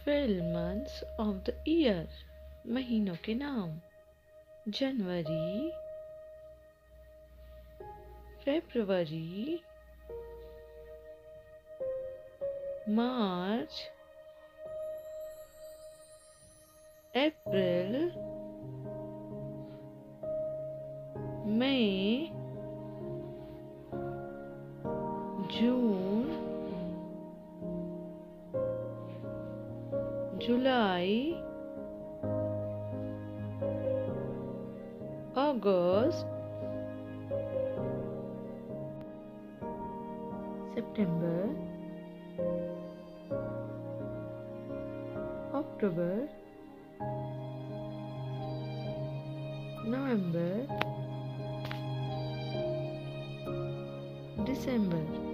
12 months of the year. महीनों के नाम: जनवरी, फरवरी, मार्च, अप्रैल, मई, जून, जुलाई, अगस्त, सितंबर, अक्टूबर, नवंबर, दिसंबर।